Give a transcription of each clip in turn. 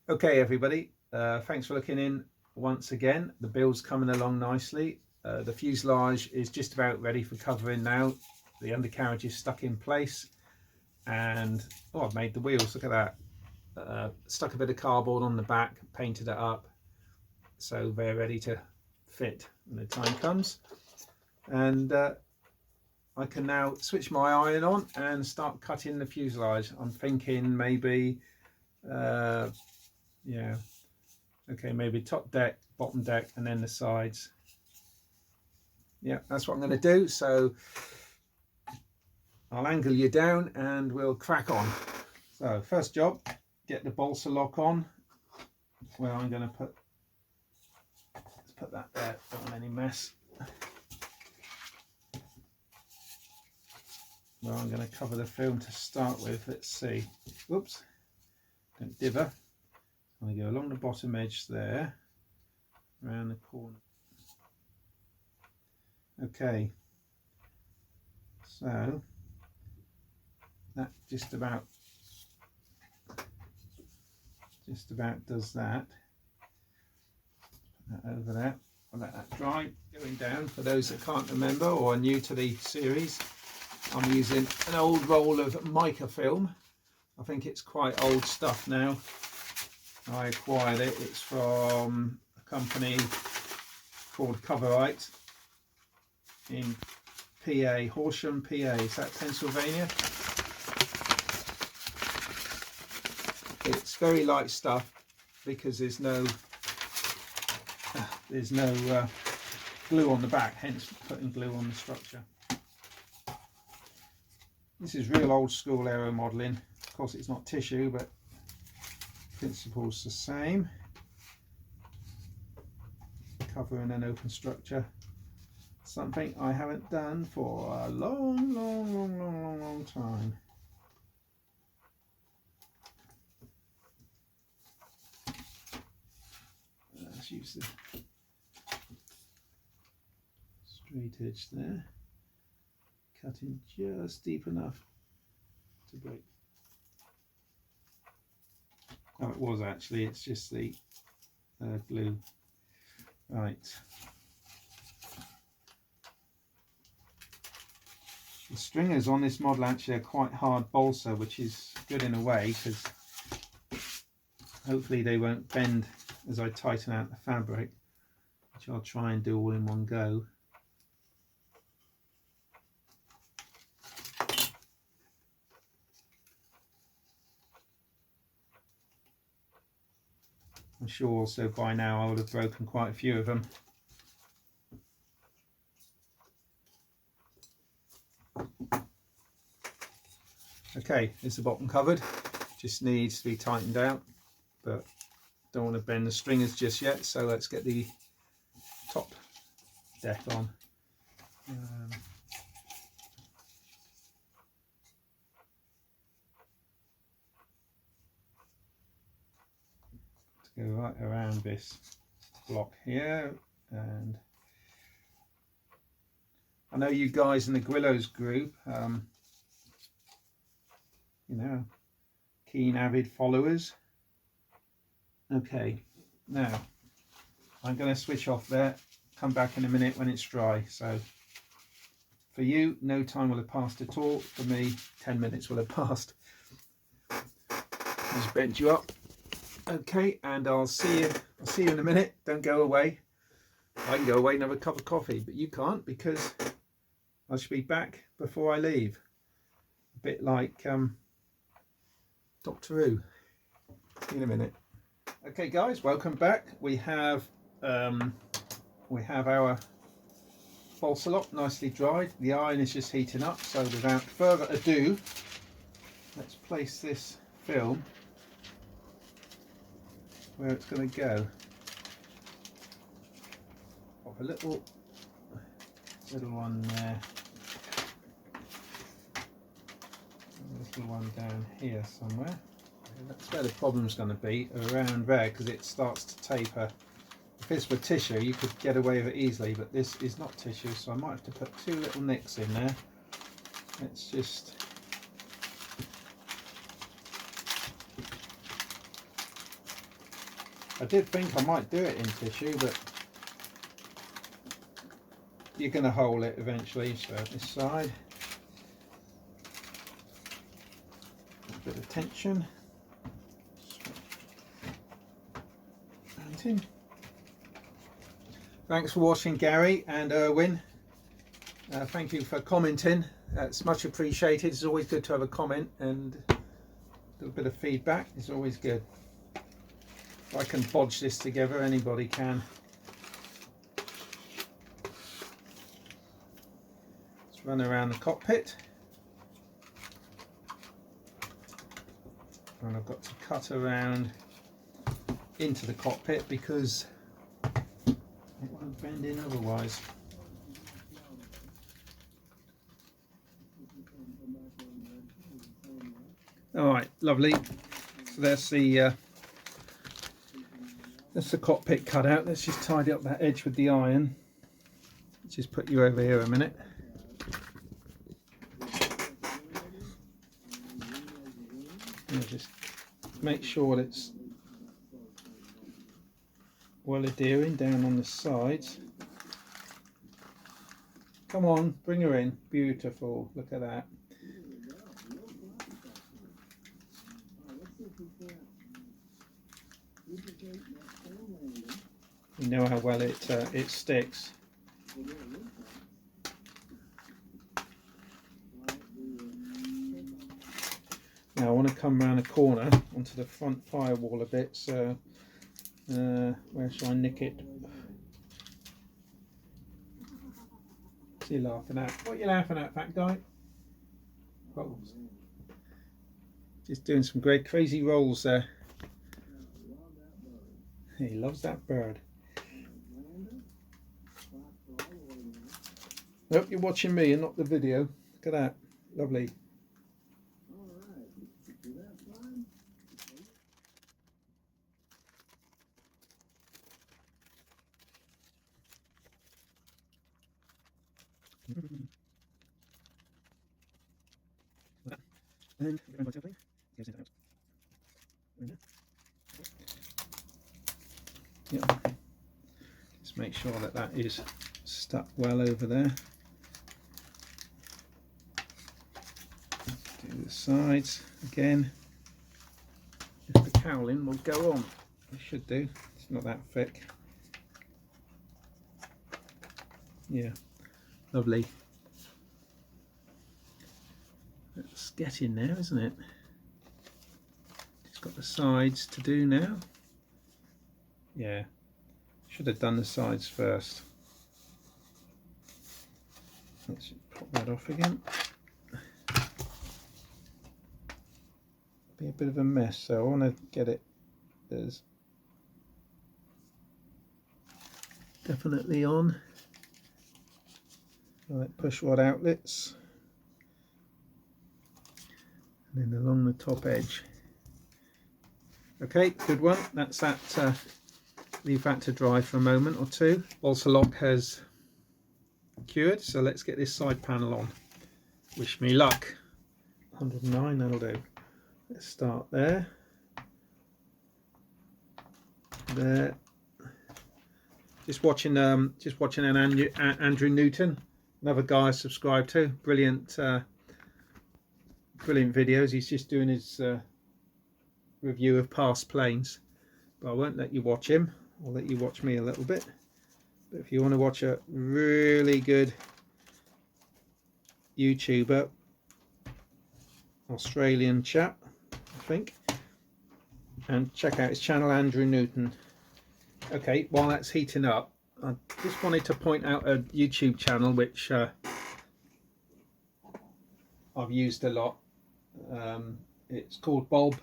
Okay, everybody, thanks for looking in once again. The build's coming along nicely. The fuselage is just about ready for covering now. The undercarriage is stuck in place, and I've made the wheels. Look at that. Stuck a bit of cardboard on the back, painted it up, so they're ready to fit when the time comes. And I can now switch my iron on and start cutting the fuselage. I'm thinking maybe yeah, okay, maybe top deck, bottom deck, and then the sides. Yeah, that's what I'm going to do. So I'll angle you down and we'll crack on. So first job, get the balsa lock on. Where I'm going to let's put that there, don't want any mess. Well, I'm going to cover the film to start with. Let's see. Whoops, don't dither. I'm going to go along the bottom edge there, around the corner. Okay, so that just about does that. Put that over there. I'll let that dry. Going down, for those that can't remember or are new to the series, I'm using an old roll of mica film. I think it's quite old stuff now. I acquired it. It's from a company called Coverite in PA, Horsham, PA. Is that Pennsylvania? It's very light stuff because there's no glue on the back, hence putting glue on the structure. This is real old school aero modelling. Of course, it's not tissue, but principle's the same. Covering an open structure. Something I haven't done for a long time. Let's use the straight edge there. Cutting just deep enough to break. Oh, it was actually, it's just the glue. Right. The stringers on this model actually are quite hard balsa, which is good in a way because hopefully they won't bend as I tighten out the fabric, which I'll try and do all in one go. I'm sure also by now I would have broken quite a few of them. Okay, is the bottom covered. Just needs to be tightened out, but don't want to bend the stringers just yet, so let's get the top deck on. Go right around this block here, and I know you guys in the Guillows group, you know, keen avid followers. Okay, now I'm going to switch off there, come back in a minute when it's dry. So for you, no time will have passed at all. For me, 10 minutes will have passed. Just bend you up. Okay, and I'll see you in a minute. Don't go away. I can go away and have a cup of coffee, but you can't because I should be back before I leave. A bit like Doctor Who. See you in a minute. Okay, guys, welcome back. We have our balsa lock nicely dried. The iron is just heating up, so without further ado, let's place this film where it's going to go. Pop a little one there, a little one down here somewhere. That's where the problem's going to be, around there, because it starts to taper. If this were tissue, you could get away with it easily, but this is not tissue, so I might have to put two little nicks in there. Let's just I did think I might do it in tissue, but you're going to hole it eventually. So this side, a bit of tension. And in. Thanks for watching, Gary and Erwin. Thank you for commenting. That's much appreciated. It's always good to have a comment, and a little bit of feedback is always good. If I can bodge this together, anybody can. Let's run around the cockpit. And I've got to cut around into the cockpit because it won't bend in otherwise. All right, lovely. So that's the cockpit cut out. Let's just tidy up that edge with the iron. Let's just put you over here a minute. And just make sure it's well adhering down on the sides. Come on, bring her in. Beautiful. Look at that. You know how well it sticks. Now I want to come around the corner onto the front firewall a bit. So where shall I nick it? What's he laughing at? What are you laughing at, fat guy? Rolls. Just doing some great crazy rolls there. He loves that bird. Nope, you're watching me and not the video. Look at that. Lovely. And yeah. Just make sure that that is stuck well over there. Do the sides again. Just the cowling will go on. It should do. It's not that thick. Yeah, lovely. Let's get in there, isn't it? Just got the sides to do now. Yeah, should have done the sides first. Let's pop that off again. Be a bit of a mess, so I want to get it as definitely on. Right, push rod outlets. And then along the top edge. Okay, good one. That's that. Leave that to dry for a moment or two. Balsa lock has cured, so let's get this side panel on. Wish me luck. 109, that'll do. Let's start there. There. Just watching an Andrew Newton, another guy I subscribe to. Brilliant. Brilliant videos. He's just doing his review of past planes, but I won't let you watch him. I'll let you watch me a little bit. But if you want to watch a really good YouTuber, Australian chap, I think, and check out his channel, Andrew Newton. Okay, while that's heating up, I just wanted to point out a YouTube channel which I've used a lot. It's called Bob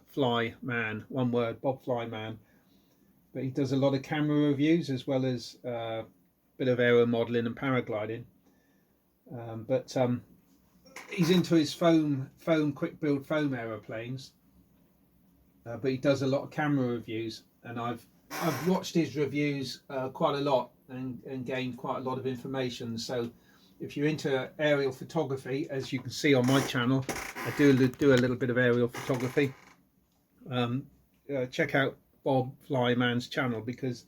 Fly Man, one word, Bob Fly Man. But he does a lot of camera reviews as well as a bit of aero modelling and paragliding. But he's into his foam quick build foam aeroplanes. But he does a lot of camera reviews, and I've watched his reviews quite a lot and gained quite a lot of information. So if you're into aerial photography, as you can see on my channel, I do a little bit of aerial photography. Check out Bob Flyman's channel, because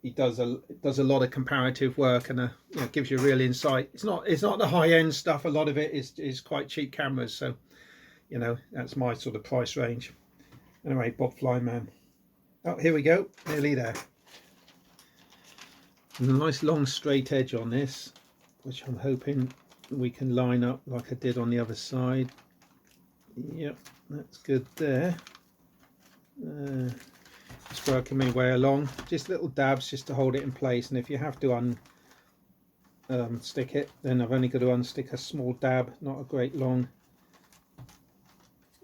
he does a lot of comparative work, and you know, gives you real insight. It's not the high end stuff. A lot of it is quite cheap cameras, so you know, that's my sort of price range. Anyway, Bob Flyman. Oh, here we go, nearly there. And a nice long straight edge on this, which I'm hoping we can line up like I did on the other side. Yep, that's good there. Just working my way along, just little dabs just to hold it in place, and if you have to stick it, then I've only got to unstick a small dab, not a great long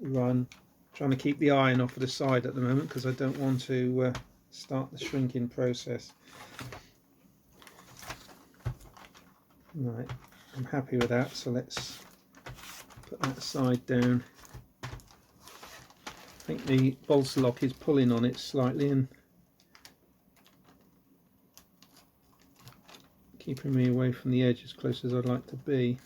run. Trying to keep the iron off of the side at the moment because I don't want to start the shrinking process. Right, I'm happy with that, so let's put that side down. I think the bolster lock is pulling on it slightly and keeping me away from the edge as close as I'd like to be.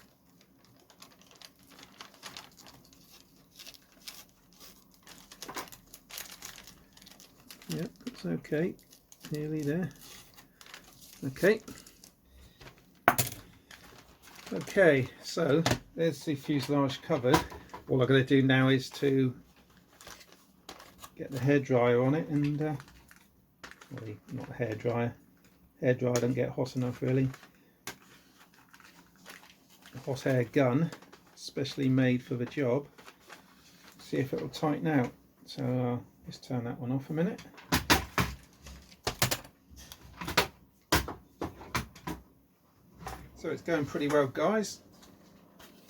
Yep, that's okay. Nearly there. Okay. Okay, so there's the fuselage covered. All I've got to do now is to get the hairdryer on it, and well, not a hairdryer. Hairdryer don't get hot enough really. A hot air gun, specially made for the job. See if it will tighten out. So I'll just turn that one off a minute. So it's going pretty well, guys.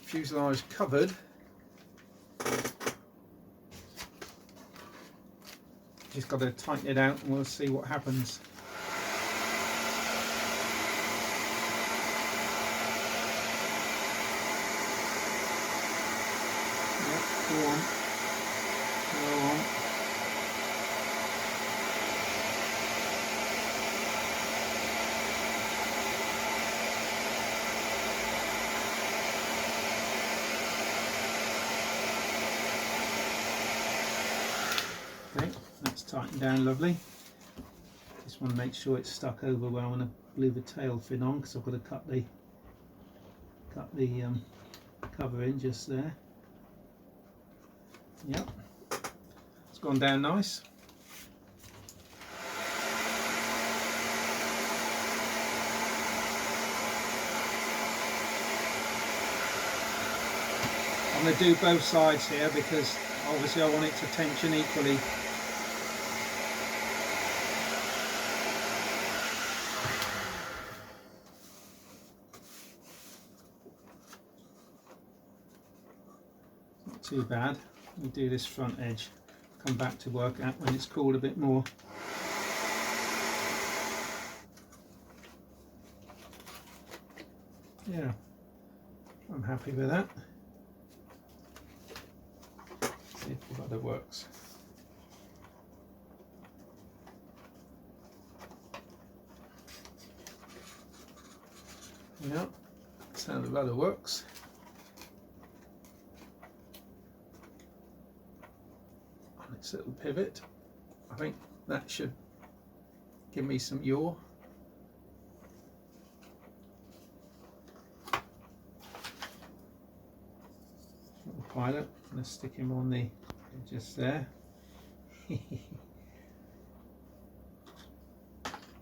Fuselage covered. Just got to tighten it out and we'll see what happens. Yep, go on. Go on. Okay, that's tightened down lovely. Just want to make sure it's stuck over where I want to glue the tail fin on, because I've got to cut the cover in just there. Yep, it's gone down nice. I'm going to do both sides here because obviously I want it to tension equally. Not too bad. We do this front edge, come back to work at when it's cooled a bit more. Yeah, I'm happy with that. See if the rudder works. Yeah, that's how the rudder works. On its little pivot, I think that should give me some yaw. Little pilot, I'm going to stick him on the just there.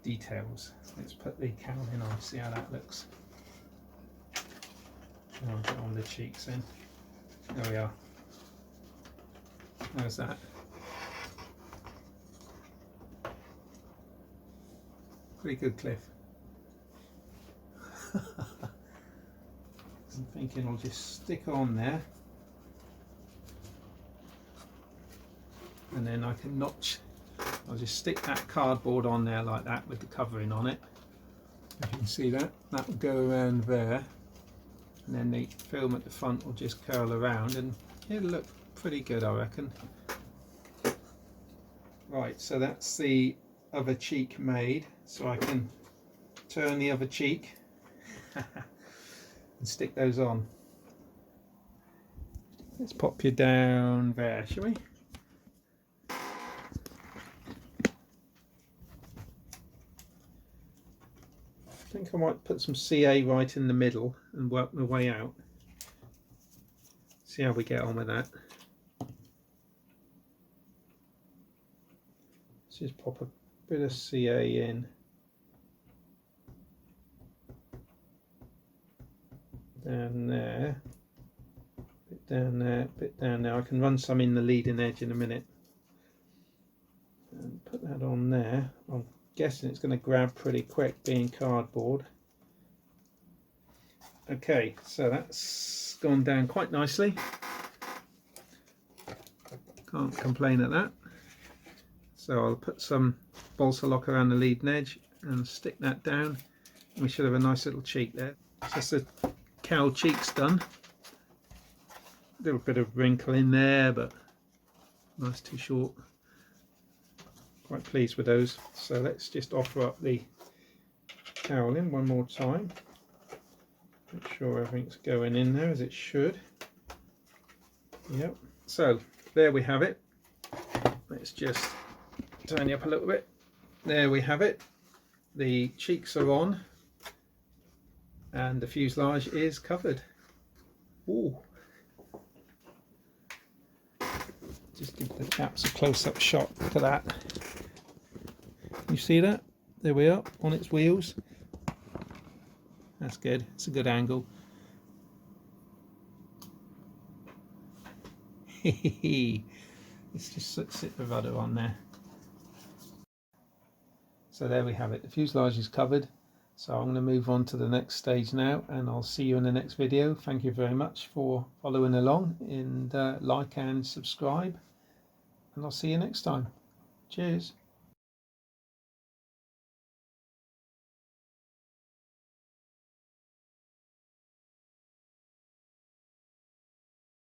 Details. Let's put the cowl in on, see how that looks. I'll get on the cheeks in. There we are. How's that? Pretty good, Cliff. I'm thinking I'll just stick on there, and then I can notch. I'll just stick that cardboard on there like that with the covering on it. As you can see that will go around there, and then the film at the front will just curl around, and it'll look pretty good, I reckon. Right, so that's the other cheek made, so I can turn the other cheek and stick those on. Let's pop you down there, shall we? think I might put some CA right in the middle and work my way out. See how we get on with that. Let's just pop a bit of CA in. Down there, bit down there, bit down there. I can run some in the leading edge in a minute. And put that on there. I'm guessing it's going to grab pretty quick being cardboard. Okay, so that's gone down quite nicely. Can't complain at that. So I'll put some balsa lock around the leading edge and stick that down. We should have a nice little cheek there. Just the cowl cheeks done. A little bit of wrinkle in there, but nice too short. Quite pleased with those. So let's just offer up the cowling one more time. Make sure everything's going in there as it should. Yep. So there we have it. Let's just turn you up a little bit. There we have it. The cheeks are on and the fuselage is covered. Ooh. Just give the chaps a close-up shot to that. You see that? There we are on its wheels. That's good. It's a good angle. Let's just sit the rudder on there. So there we have it. The fuselage is covered. So I'm going to move on to the next stage now, and I'll see you in the next video. Thank you very much for following along, and like and subscribe, and I'll see you next time. Cheers.